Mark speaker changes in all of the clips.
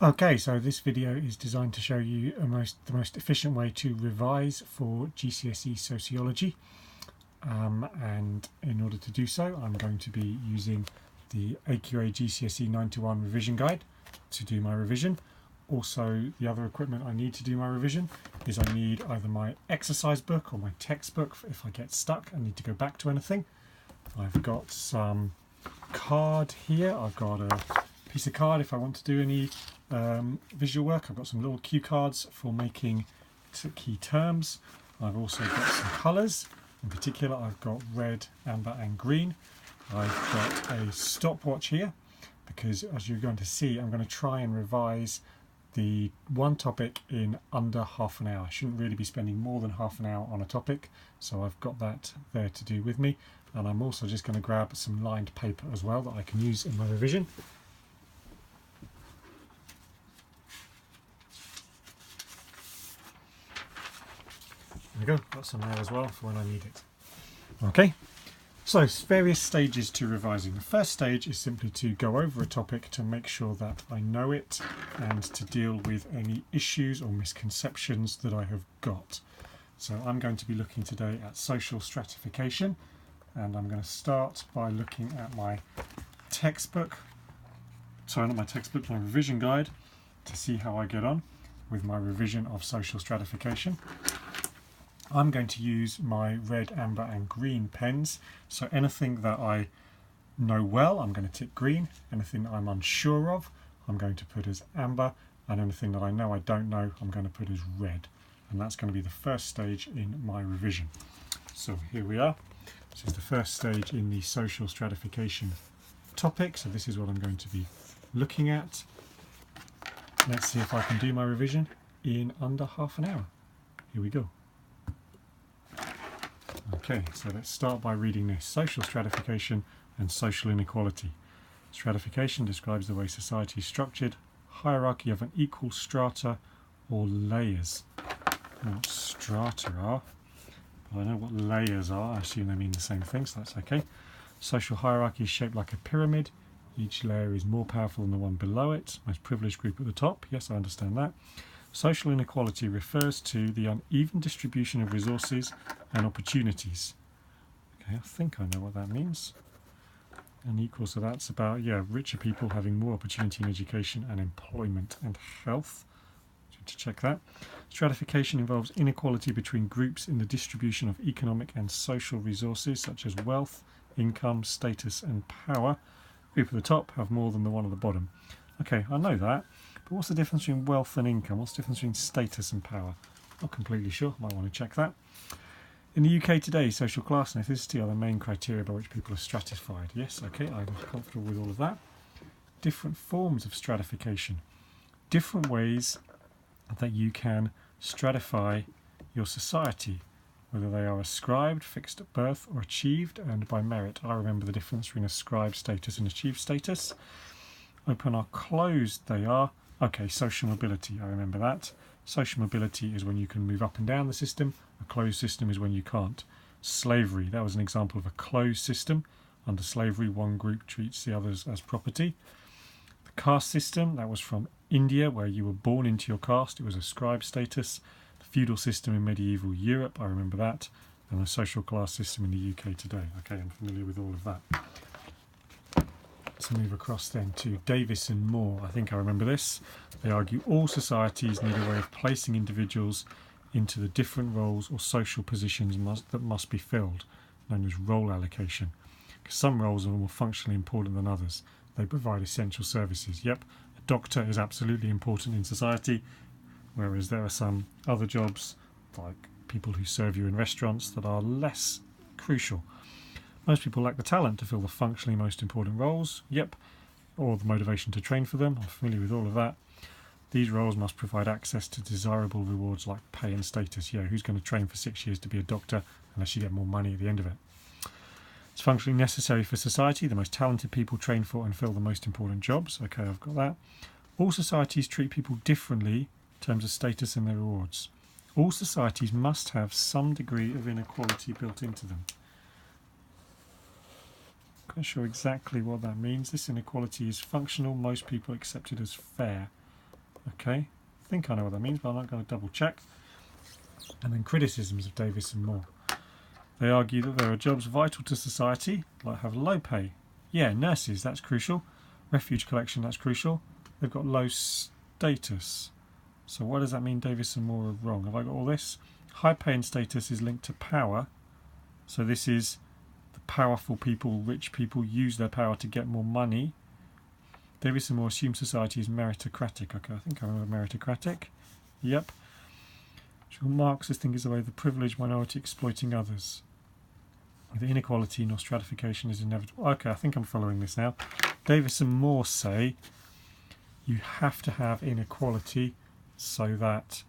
Speaker 1: Okay, so this video is designed to show you the most efficient way to revise for GCSE Sociology, and in order to do so I'm going to be using the AQA GCSE 9-1 revision guide to do my revision. Also, the other equipment I need to do my revision is I need either my exercise book or my textbook if I get stuck and need to go back to anything. I've got some card here. I've got a piece of card if I want to do any visual work. I've got some little cue cards for making key terms. I've also got some colours. In particular, I've got red, amber and green. I've got a stopwatch here because, as you're going to see, I'm going to try and revise the one topic in under half an hour. I shouldn't really be spending more than half an hour on a topic, so I've got that there to do with me. And I'm also just going to grab some lined paper as well that I can use in my revision. There we go, got some there as well for when I need it. Okay, so various stages to revising. The first stage is simply to go over a topic to make sure that I know it and to deal with any issues or misconceptions that I have got. So I'm going to be looking today at social stratification, and I'm going to start by looking at my textbook, sorry, not my textbook, my revision guide, to see how I get on with my revision of social stratification. I'm going to use my red, amber and green pens, so anything that I know well I'm going to tick green, anything that I'm unsure of I'm going to put as amber, and anything that I know I don't know I'm going to put as red. And that's going to be the first stage in my revision. So here we are. This is the first stage in the social stratification topic, so this is what I'm going to be looking at. Let's see if I can do my revision in under half an hour. Here we go. Okay, so let's start by reading this. Social stratification and social inequality. Stratification describes the way society is structured, hierarchy of unequal strata or layers. I don't know what strata are, but I know what layers are. I assume they mean the same thing, so that's okay. Social hierarchy is shaped like a pyramid. Each layer is more powerful than the one below it. Most privileged group at the top. Yes, I understand that. Social inequality refers to the uneven distribution of resources and opportunities. Okay, I think I know what that means. Unequal, so that's about, richer people having more opportunity in education and employment and health. To check that. Stratification involves inequality between groups in the distribution of economic and social resources such as wealth, income, status and power. The group at the top have more than the one at the bottom. Okay, I know that, but what's the difference between wealth and income? What's the difference between status and power? Not completely sure, might want to check that. In the UK today, social class and ethnicity are the main criteria by which people are stratified. Yes, okay, I'm comfortable with all of that. Different forms of stratification. Different ways that you can stratify your society, whether they are ascribed, fixed at birth, or achieved, and by merit. I remember the difference between ascribed status and achieved status. Open or closed they are. Okay, social mobility, I remember that. Social mobility is when you can move up and down the system. A closed system is when you can't. Slavery, that was an example of a closed system. Under slavery, one group treats the others as property. The caste system, that was from India, where you were born into your caste. It was ascribed status. The feudal system in medieval Europe, I remember that. And the social class system in the UK today. Okay, I'm familiar with all of that. Let's move across then to Davis and Moore. I think I remember this. They argue all societies need a way of placing individuals into the different roles or social positions that must be filled, known as role allocation. Because some roles are more functionally important than others. They provide essential services. Yep, a doctor is absolutely important in society, whereas there are some other jobs, like people who serve you in restaurants, that are less crucial. Most people lack the talent to fill the functionally most important roles, yep, or the motivation to train for them. I'm familiar with all of that. These roles must provide access to desirable rewards like pay and status. Yeah, who's going to train for 6 years to be a doctor unless you get more money at the end of it? It's functionally necessary for society. The most talented people train for and fill the most important jobs. Okay, I've got that. All societies treat people differently in terms of status and their rewards. All societies must have some degree of inequality built into them. I'm not sure exactly what that means. This inequality is functional. Most people accept it as fair. Okay, I think I know what that means, but I'm not going to double check. And then criticisms of Davis and Moore. They argue that there are jobs vital to society, like have low pay. Yeah, nurses, that's crucial. Refuge collection, that's crucial. They've got low status. So what does that mean Davis and Moore are wrong? Have I got all this? High pay and status is linked to power. So this is the powerful people, rich people use their power to get more money. Davis and Moore assume society is meritocratic. Okay, I think I remember meritocratic. Yep. Marxists think is the way of the privileged minority exploiting others. The inequality nor stratification is inevitable. Okay, I think I'm following this now. Davis and Moore say you have to have inequality so that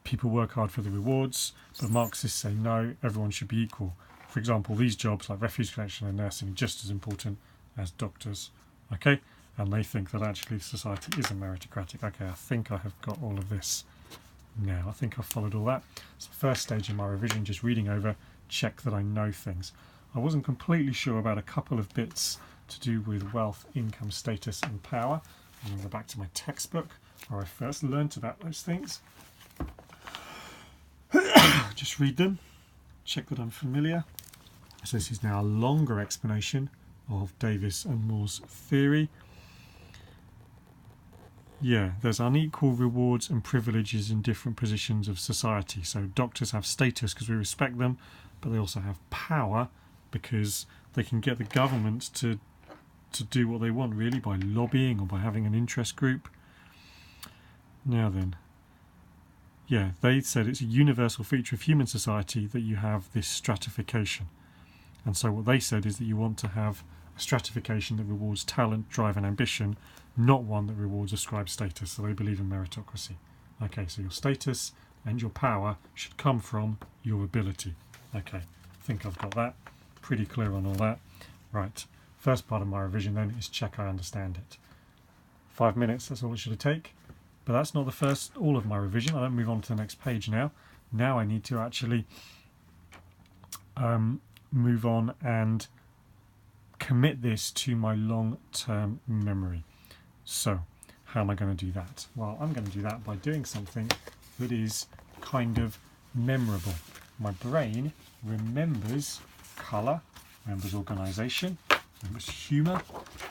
Speaker 1: people work hard for the rewards, but Marxists say no, everyone should be equal. For example, these jobs like refuge collection and nursing are just as important as doctors. Okay, and they think that actually society isn't meritocratic. Okay, I think I have got all of this now. I think I've followed all that. It's the first stage in my revision, just reading over, check that I know things. I wasn't completely sure about a couple of bits to do with wealth, income, status and power. I'm going to go back to my textbook where I first learnt about those things. Just read them, check that I'm familiar. So this is now a longer explanation of Davis and Moore's theory. Yeah, there's unequal rewards and privileges in different positions of society. So doctors have status because we respect them, but they also have power because they can get the government to do what they want, really, by lobbying or by having an interest group. Now then, yeah, they said it's a universal feature of human society that you have this stratification. And so what they said is that you want to have a stratification that rewards talent, drive and ambition, not one that rewards ascribed status. So they believe in meritocracy. Okay, so your status and your power should come from your ability. Okay, I think I've got that. Pretty clear on all that. Right, first part of my revision then is check I understand it. 5 minutes, that's all it should take. But that's not the first, all of my revision. I don't move on to the next page now. Now I need to actually move on and commit this to my long-term memory. So, how am I going to do that? Well, I'm going to do that by doing something that is kind of memorable. My brain remembers colour, remembers organisation, remembers humour,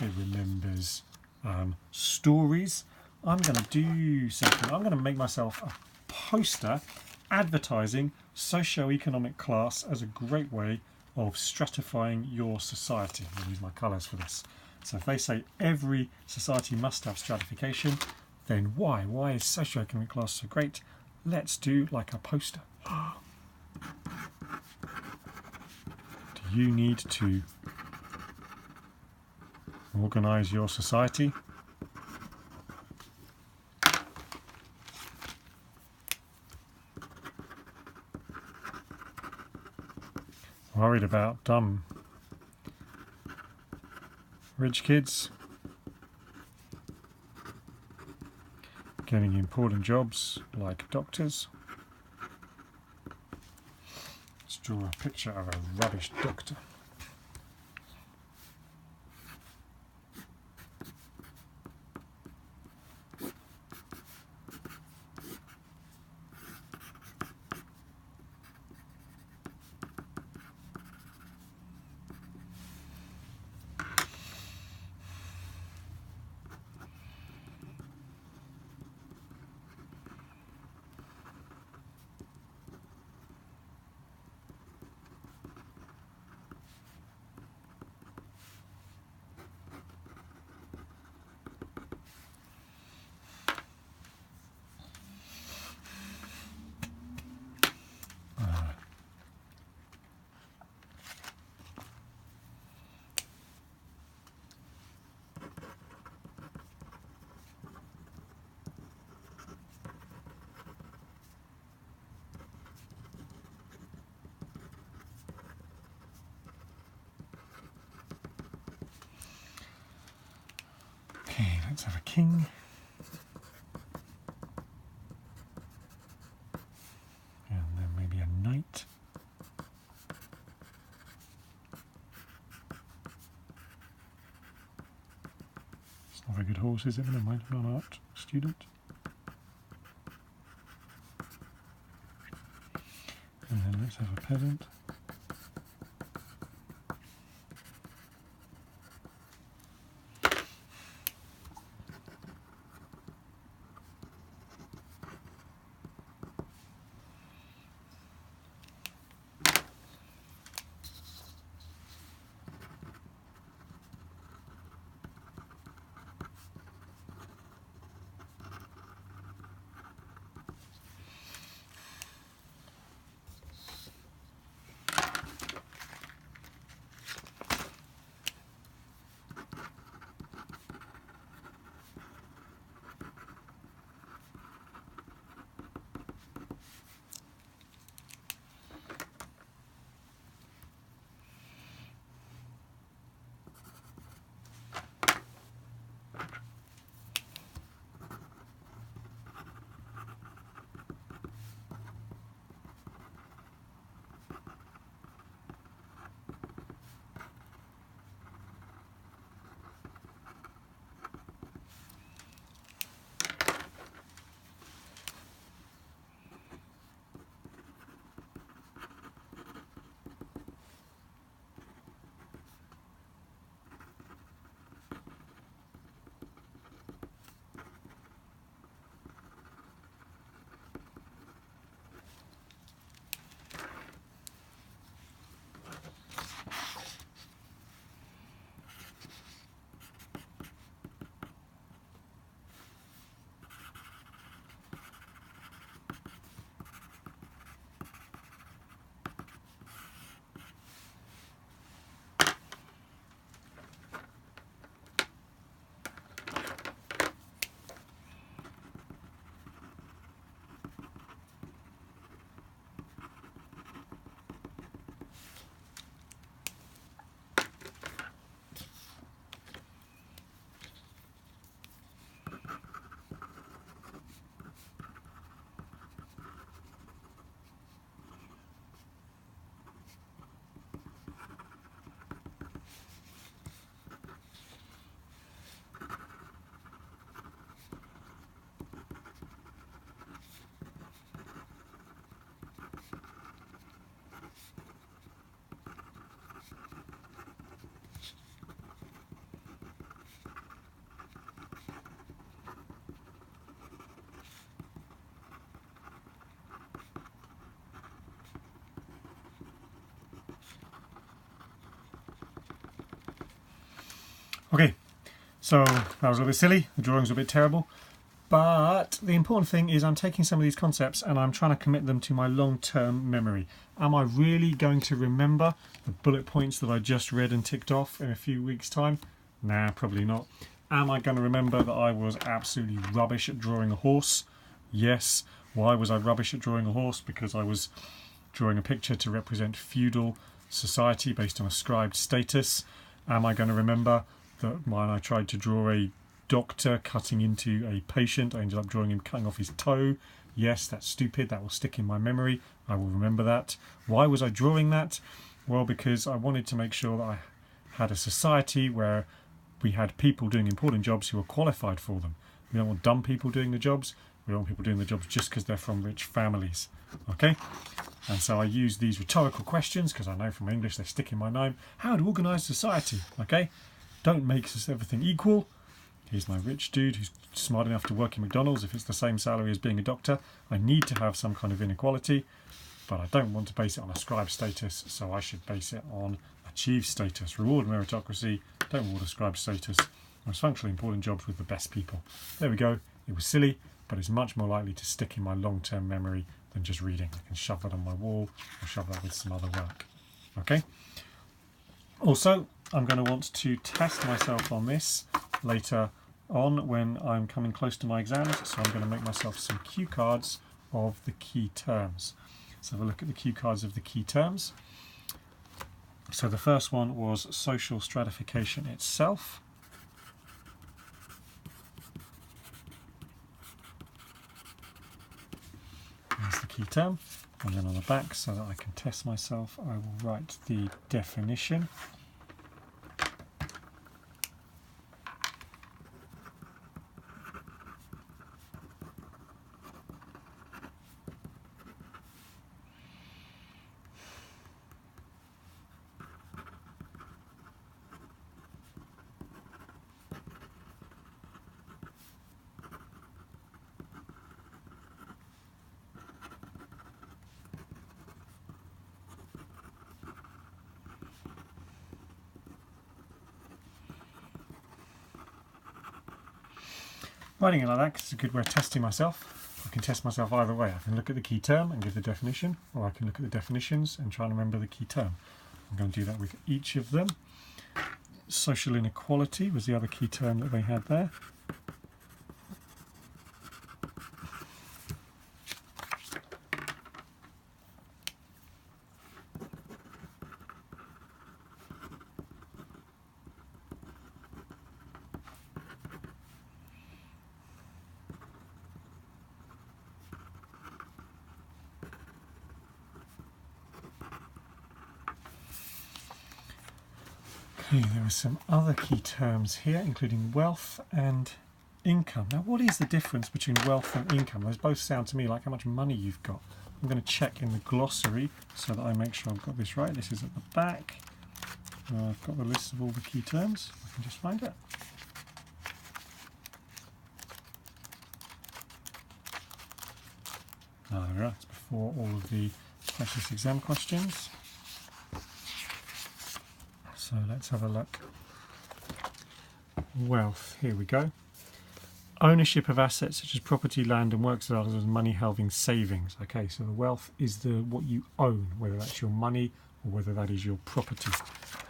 Speaker 1: it remembers stories. I'm going to do something. I'm going to make myself a poster advertising socio-economic class as a great way of stratifying your society. I'll use my colours for this. So if they say every society must have stratification, then why? Why is socio-economic class so great? Let's do like a poster. Do you need to organise your society? Worried about dumb rich kids getting important jobs like doctors? Let's draw a picture of a rubbish doctor. Okay, let's have a king. And then maybe a knight. It's not a very good horse, is it? Never mind, I'm not an art student. And then let's have a peasant. Okay, so that was a little bit silly, the drawings were a bit terrible, but the important thing is I'm taking some of these concepts and I'm trying to commit them to my long-term memory. Am I really going to remember the bullet points that I just read and ticked off in a few weeks' time? Nah, probably not. Am I going to remember that I was absolutely rubbish at drawing a horse? Yes. Why was I rubbish at drawing a horse? Because I was drawing a picture to represent feudal society based on ascribed status. Am I going to remember that when I tried to draw a doctor cutting into a patient, I ended up drawing him cutting off his toe? Yes, that's stupid. That will stick in my memory. I will remember that. Why was I drawing that? Well, because I wanted to make sure that I had a society where we had people doing important jobs who were qualified for them. We don't want dumb people doing the jobs. We don't want people doing the jobs just because they're from rich families. Okay? And so I use these rhetorical questions because I know from English they stick in my mind. How to organise society? Okay? Don't make everything equal. Here's my rich dude who's smart enough to work in McDonald's. If it's the same salary as being a doctor, I need to have some kind of inequality, but I don't want to base it on ascribed status, so I should base it on achieved status. Reward meritocracy, don't reward ascribed status. Most functionally important jobs with the best people. There we go. It was silly, but it's much more likely to stick in my long-term memory than just reading. I can shove that on my wall or shove that with some other work. Okay? Also, I'm going to want to test myself on this later on when I'm coming close to my exams, so I'm going to make myself some cue cards of the key terms. So have a look at the cue cards of the key terms. So the first one was social stratification itself. There's the key term. And then on the back, so that I can test myself, I will write the definition. Writing it like that 'cause it's a good way of testing myself. I can test myself either way. I can look at the key term and give the definition, or I can look at the definitions and try and remember the key term. I'm going to do that with each of them. Social inequality was the other key term that they had there. Okay, there are some other key terms here, including wealth and income. Now, what is the difference between wealth and income? Those both sound to me like how much money you've got. I'm going to check in the glossary so that I make sure I've got this right. This is at the back. I've got the list of all the key terms. I can just find it. Ah, there we are. It's before all of the practice exam questions. So let's have a look. Wealth, here we go. Ownership of assets such as property, land and works of others, and money held in savings. Okay, so the wealth is what you own, whether that's your money or whether that is your property.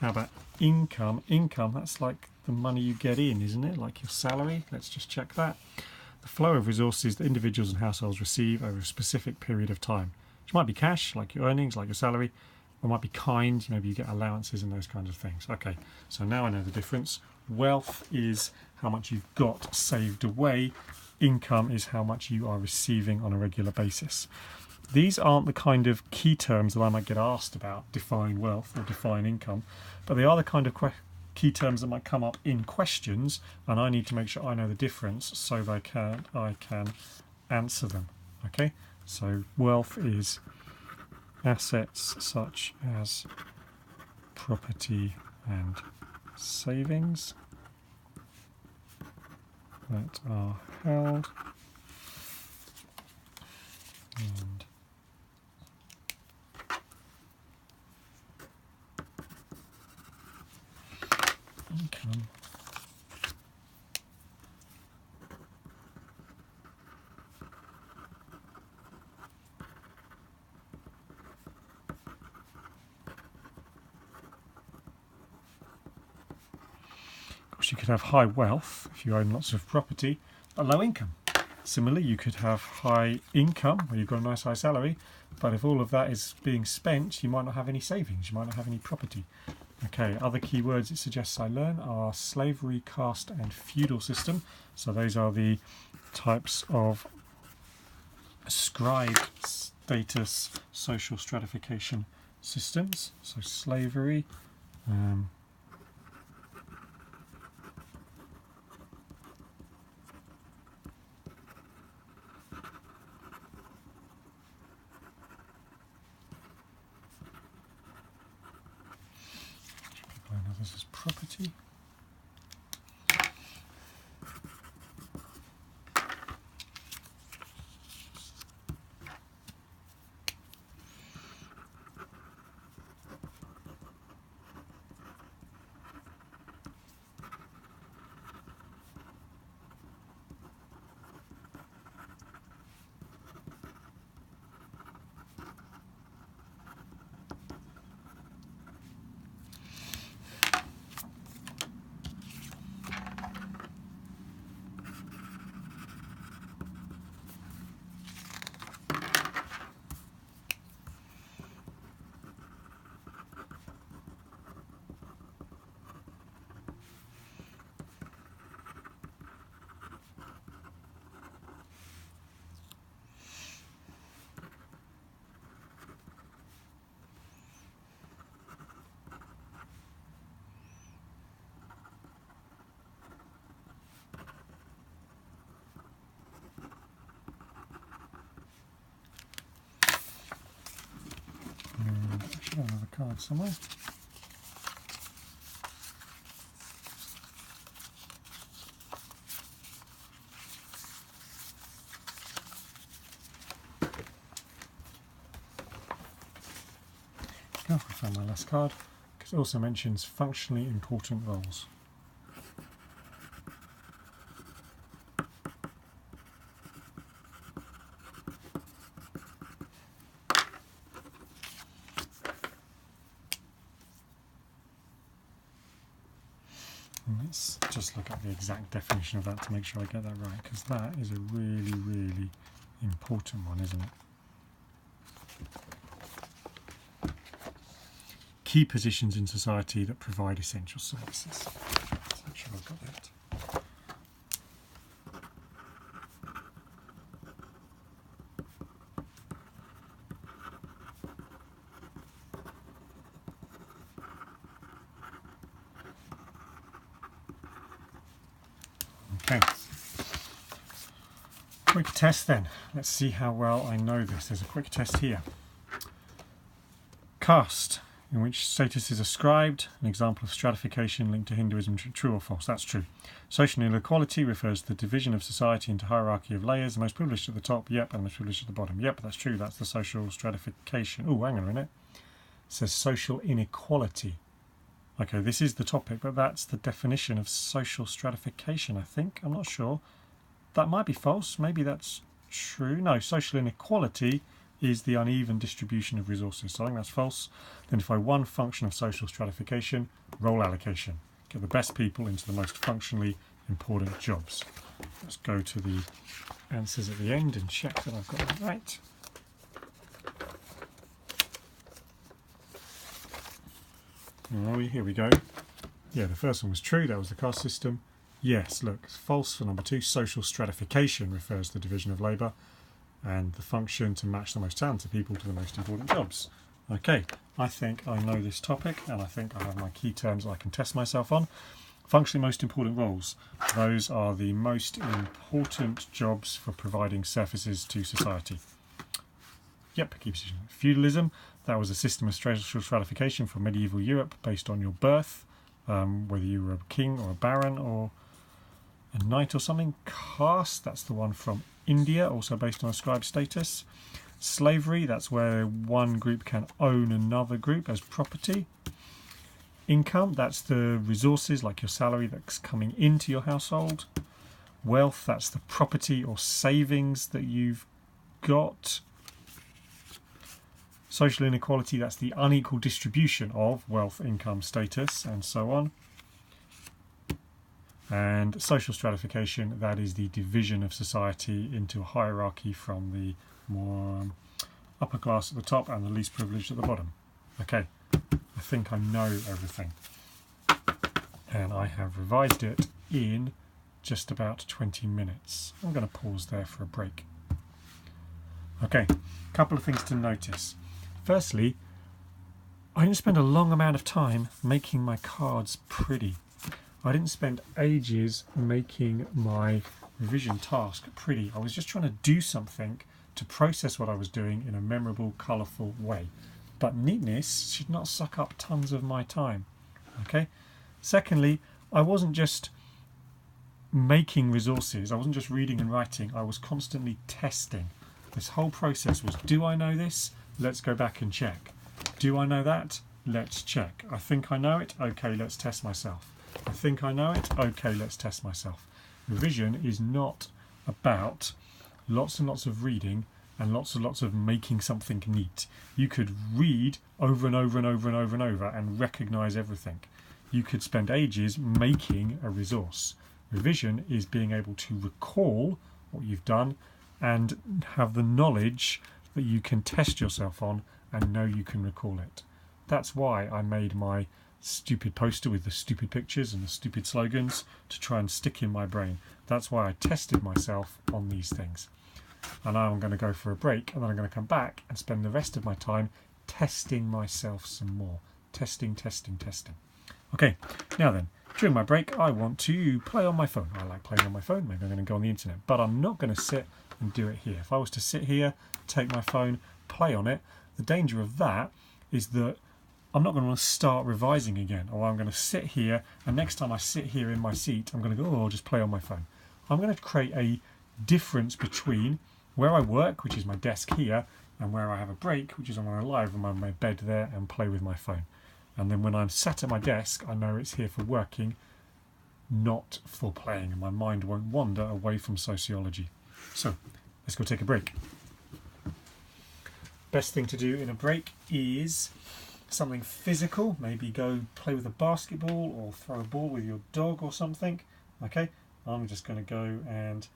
Speaker 1: How about income? Income, that's like the money you get in, isn't it? Like your salary. Let's just check that. The flow of resources that individuals and households receive over a specific period of time. Which might be cash, like your earnings, like your salary. Or might be kind, maybe you get allowances and those kinds of things. Okay, so now I know the difference. Wealth is how much you've got saved away. Income is how much you are receiving on a regular basis. These aren't the kind of key terms that I might get asked about, define wealth or define income, but they are the kind of key terms that might come up in questions, and I need to make sure I know the difference so that I can answer them. Okay, so wealth is assets such as property and savings that are held and income you could have high wealth if you own lots of property, but low income. Similarly, you could have high income where you've got a nice high salary, but if all of that is being spent, you might not have any savings, you might not have any property. Okay, other key words it suggests I learn are slavery, caste and feudal system. So those are the types of ascribed status social stratification systems. So slavery, this is property. I should have another card somewhere. I found my last card because it also mentions functionally important roles. Let's just look at the exact definition of that to make sure I get that right, because that is a really, really important one, isn't it? Key positions in society that provide essential services. Let's make sure I've got that. Okay. Quick test then. Let's see how well I know this. There's a quick test here. Caste, in which status is ascribed, an example of stratification linked to Hinduism, true or false? That's true. Social inequality refers to the division of society into hierarchy of layers, the most privileged at the top, yep, and the most privileged at the bottom. Yep, that's true, that's the social stratification. Oh, hang on a minute. It says social inequality. Okay, this is the topic, but that's the definition of social stratification, I think. I'm not sure. That might be false. Maybe that's true. No, social inequality is the uneven distribution of resources. So I think that's false. Identify one function of social stratification, role allocation. Get the best people into the most functionally important jobs. Let's go to the answers at the end and check that I've got that right. Oh, here we go. Yeah, the first one was true. That was the caste system. Yes, look, false for number 2. Social stratification refers to the division of labour and the function to match the most talented people to the most important jobs. Okay, I think I know this topic, and I think I have my key terms I can test myself on. Functionally most important roles. Those are the most important jobs for providing services to society. Yep, key position. Feudalism. That was a system of social stratification from medieval Europe based on your birth, whether you were a king or a baron or a knight or something. Caste, that's the one from India, also based on ascribed status. Slavery, that's where one group can own another group as property. Income, that's the resources like your salary that's coming into your household. Wealth, that's the property or savings that you've got. Social inequality, that's the unequal distribution of wealth, income, status, and so on. And social stratification, that is the division of society into a hierarchy from the more upper class at the top and the least privileged at the bottom. Okay, I think I know everything. And I have revised it in just about 20 minutes. I'm going to pause there for a break. Okay, a couple of things to notice. Firstly, I didn't spend a long amount of time making my cards pretty. I didn't spend ages making my revision task pretty. I was just trying to do something to process what I was doing in a memorable, colourful way. But neatness should not suck up tons of my time. Okay. Secondly, I wasn't just making resources. I wasn't just reading and writing. I was constantly testing. This whole process was, do I know this? Let's go back and check. Do I know that? Let's check. I think I know it. Okay, let's test myself. I think I know it. Okay, let's test myself. Revision is not about lots and lots of reading and lots of making something neat. You could read over and over and over and over and over and recognise everything. You could spend ages making a resource. Revision is being able to recall what you've done and have the knowledge that you can test yourself on and know you can recall it. That's why I made my stupid poster with the stupid pictures and the stupid slogans to try and stick in my brain. That's why I tested myself on these things. And now I'm going to go for a break, and then I'm going to come back and spend the rest of my time testing myself some more. Testing. Okay, now then, during my break I want to play on my phone. I like playing on my phone. Maybe I'm going to go on the internet, but I'm not going to sit and do it here. If I was to sit here, take my phone, play on it, the danger of that is that I'm not going to want to start revising again, or I'm going to sit here, and next time I sit here in my seat, I'm going to go, oh, I'll just play on my phone. I'm going to create a difference between where I work, which is my desk here, and where I have a break, which is when I lie on my bed there and play with my phone. And then when I'm sat at my desk, I know it's here for working, not for playing, and my mind won't wander away from sociology. So, let's go take a break. Best thing to do in a break is something physical, maybe go play with a basketball or throw a ball with your dog or something. Okay, I'm just going to go and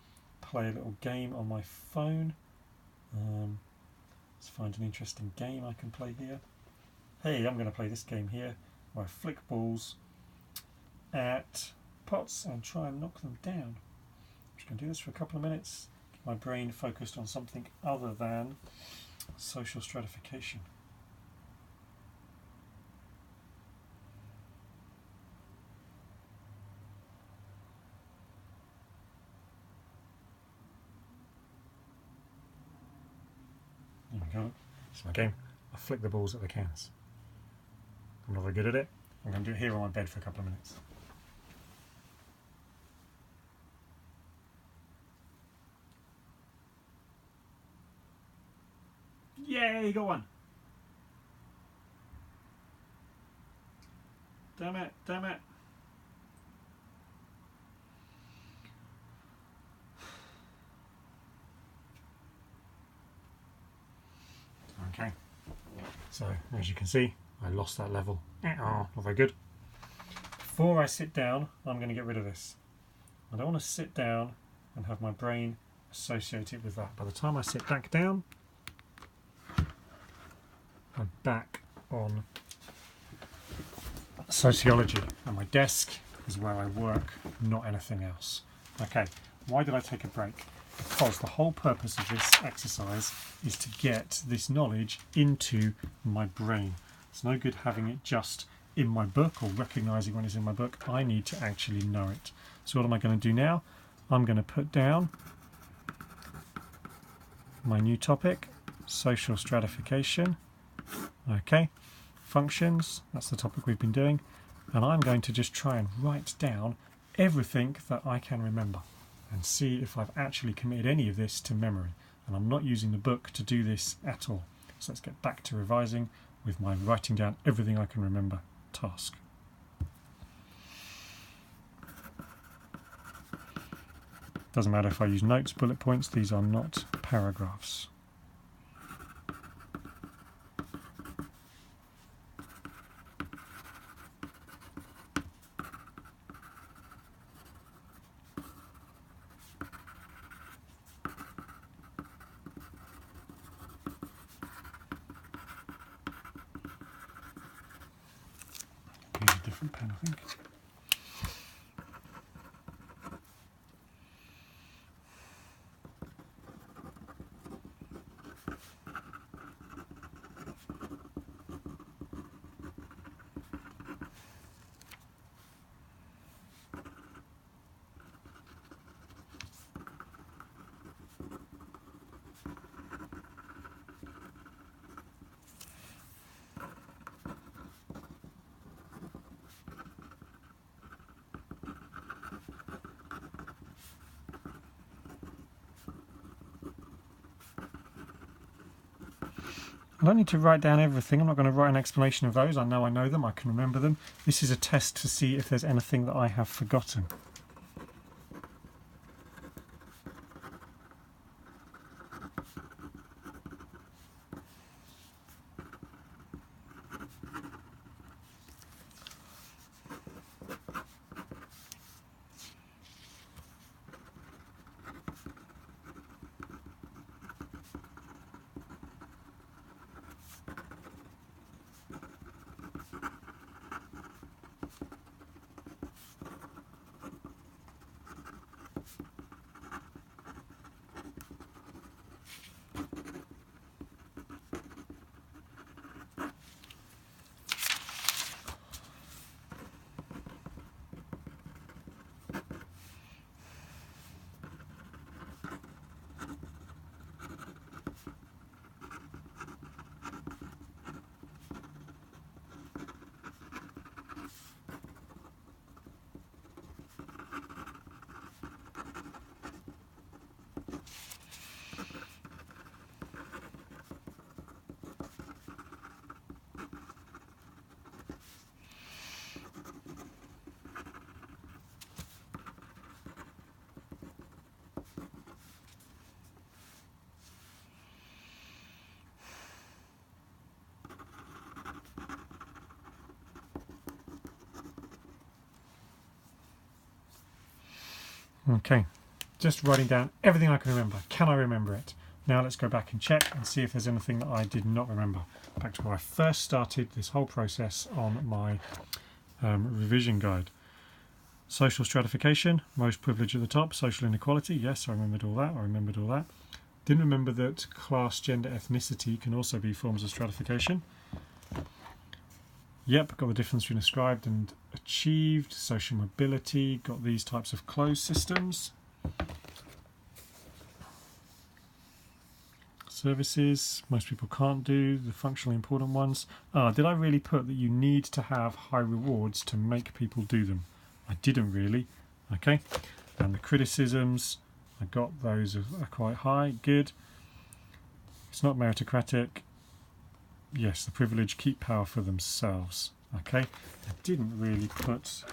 Speaker 1: play a little game on my phone. Let's find an interesting game I can play here. Hey, I'm going to play this game here where I flick balls at pots and try and knock them down. I'm just going to do this for a couple of minutes, get my brain focused on something other than social stratification. There we go. It's my game. I flick the balls at the cans. I'm not very good at it. I'm going to do it here on my bed for a couple of minutes. Yay, got one! Damn it, damn it. Okay, so as you can see, I lost that level. Not very good. Before I sit down, I'm going to get rid of this. I don't want to sit down and have my brain associated with that. By the time I sit back down, I'm back on sociology, and my desk is where I work, not anything else. Okay, why did I take a break? Because the whole purpose of this exercise is to get this knowledge into my brain. It's no good having it just in my book or recognising when it's in my book. I need to actually know it. So what am I going to do now? I'm going to put down my new topic, social stratification. Okay, functions, that's the topic we've been doing. And I'm going to just try and write down everything that I can remember and see if I've actually committed any of this to memory. And I'm not using the book to do this at all. So let's get back to revising with my writing down everything I can remember task. Doesn't matter if I use notes, bullet points, these are not paragraphs. Use a different pen, I think. I don't need to write down everything. I'm not going to write an explanation of those. I know them, I can remember them. This is a test to see if there's anything that I have forgotten. Okay, just writing down everything I can remember. Can I remember it? Now let's go back and check and see if there's anything that I did not remember. Back to where I first started this whole process on my revision guide. Social stratification, most privilege at the top. Social inequality, yes, I remembered all that. Didn't remember that class, gender, ethnicity can also be forms of stratification. Yep, got the difference between ascribed and achieved. Social mobility, got these types of closed systems. Services, most people can't do, the functionally important ones. Did I really put that you need to have high rewards to make people do them? I didn't really. Okay, and the criticisms, I got those are quite high, good. It's not meritocratic. Yes, the privileged keep power for themselves. Okay, I didn't really put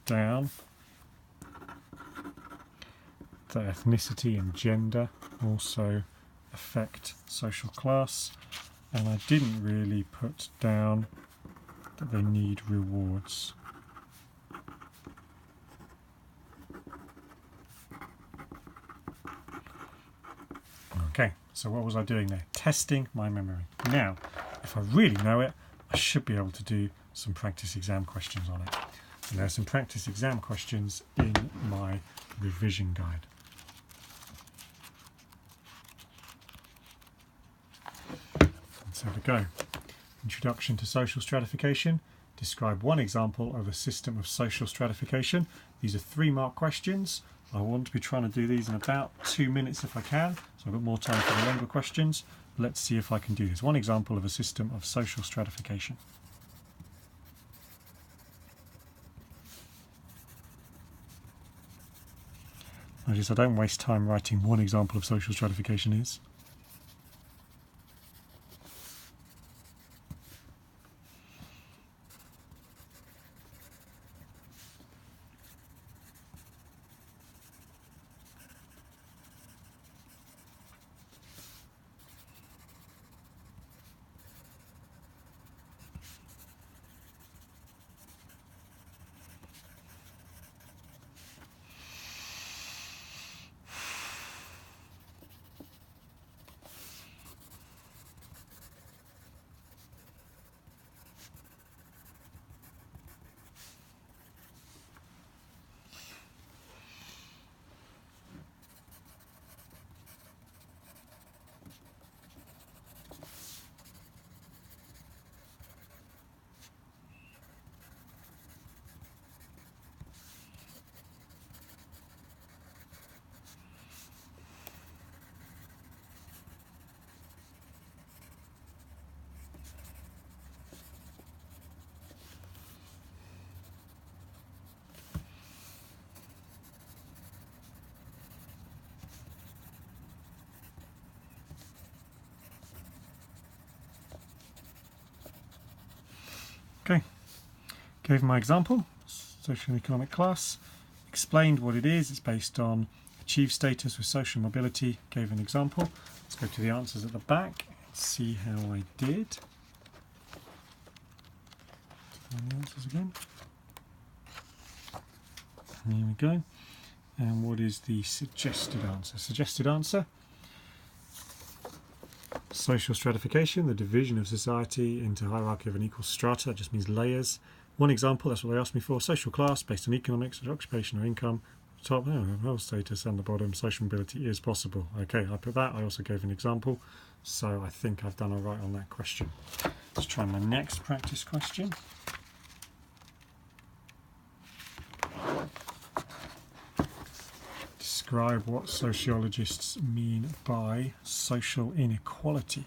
Speaker 1: down that ethnicity and gender also affect social class, and I didn't really put down that they need rewards. Okay, so what was I doing there? Testing my memory. Now, if I really know it, I should be able to do some practice exam questions on it. And there are some practice exam questions in my revision guide. Let's have a go. Introduction to social stratification. Describe one example of a system of social stratification. These are 3-mark questions. I want to be trying to do these in about 2 minutes if I can, so I've got more time for the longer questions. Let's see if I can do this. One example of a system of social stratification. Notice I don't waste time writing one example of social stratification is. Okay, gave my example, social and economic class, explained what it is, it's based on achieved status with social mobility, gave an example. Let's go to the answers at the back and see how I did. And the answers again. And here we go. And what is the suggested answer? Suggested answer: social stratification, the division of society into hierarchy of unequal strata. That just means layers. One example, that's what they asked me for: social class based on economics, occupation or income. Top, health status, and the bottom, social mobility is possible. Okay, I put that. I also gave an example, so I think I've done all right on that question. Let's try my next practice question. Describe what sociologists mean by social inequality.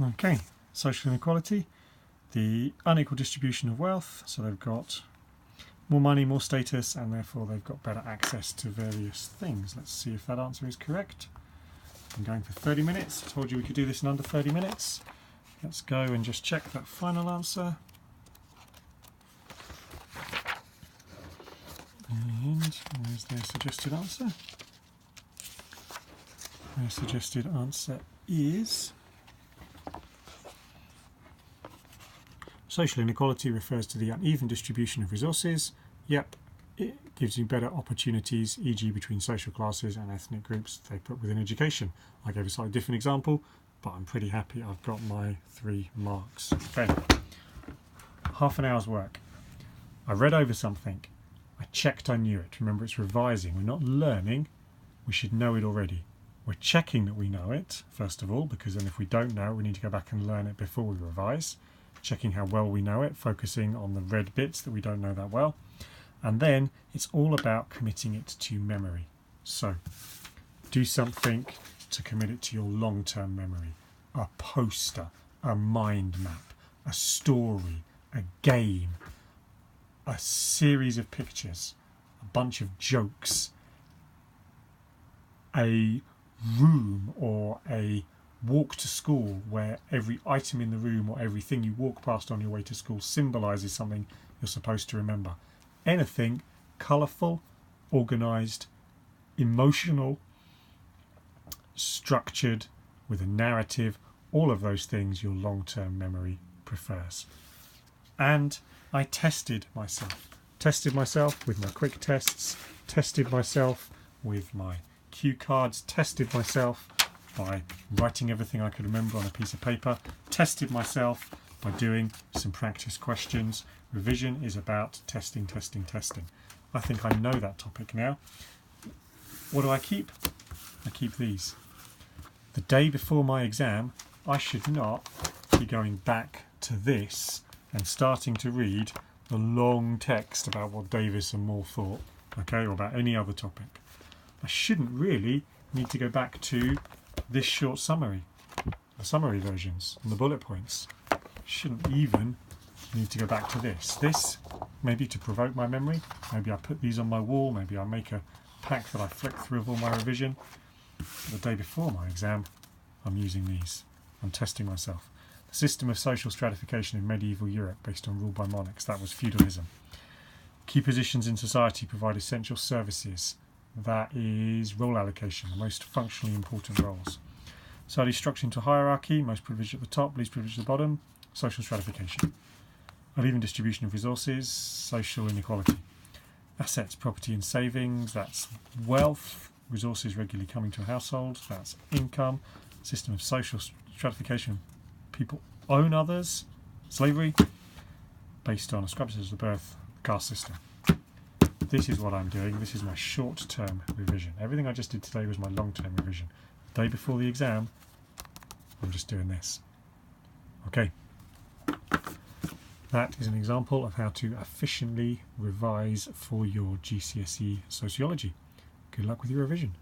Speaker 1: Okay, social inequality, the unequal distribution of wealth, so they've got more money, more status, and therefore they've got better access to various things. Let's see if that answer is correct. I'm going for 30 minutes. I told you we could do this in under 30 minutes. Let's go and just check that final answer. And where's their suggested answer? Their suggested answer is social inequality refers to the uneven distribution of resources. Yep, it gives you better opportunities, e.g. between social classes and ethnic groups they put within education. I gave a slightly different example, but I'm pretty happy I've got my 3 marks. Okay, half an hour's work. I read over something. I checked I knew it. Remember, it's revising. We're not learning. We should know it already. We're checking that we know it, first of all, because then if we don't know it, we need to go back and learn it before we revise. Checking how well we know it, focusing on the red bits that we don't know that well. And then it's all about committing it to memory. So do something to commit it to your long-term memory. A poster, a mind map, a story, a game, a series of pictures, a bunch of jokes, a room or a walk to school where every item in the room or everything you walk past on your way to school symbolises something you're supposed to remember. Anything colourful, organised, emotional, structured, with a narrative, all of those things your long-term memory prefers. And I tested myself with my quick tests, tested myself with my cue cards, tested myself by writing everything I could remember on a piece of paper, tested myself by doing some practice questions. Revision is about testing. I think I know that topic now. What do I keep? I keep these. The day before my exam, I should not be going back to this and starting to read the long text about what Davis and Moore thought, okay, or about any other topic. I shouldn't really need to go back to this short summary, the summary versions and the bullet points. Shouldn't even need to go back to this. This, maybe to provoke my memory, maybe I put these on my wall, maybe I make a pack that I flick through of all my revision. The day before my exam, I'm using these. I'm testing myself. The system of social stratification in medieval Europe based on rule by monarchs, that was feudalism. Key positions in society provide essential services. That is role allocation, the most functionally important roles. Society structured into hierarchy, most privileged at the top, least privileged at the bottom, social stratification. Uneven distribution of resources, social inequality. Assets, property and savings, that's wealth. Resources regularly coming to a household, that's income. System of social stratification, people own others. Slavery, based on ascriptions of birth, caste system. This is what I'm doing. This is my short-term revision. Everything I just did today was my long-term revision. The day before the exam, I'm just doing this. Okay. That is an example of how to efficiently revise for your GCSE Sociology. Good luck with your revision.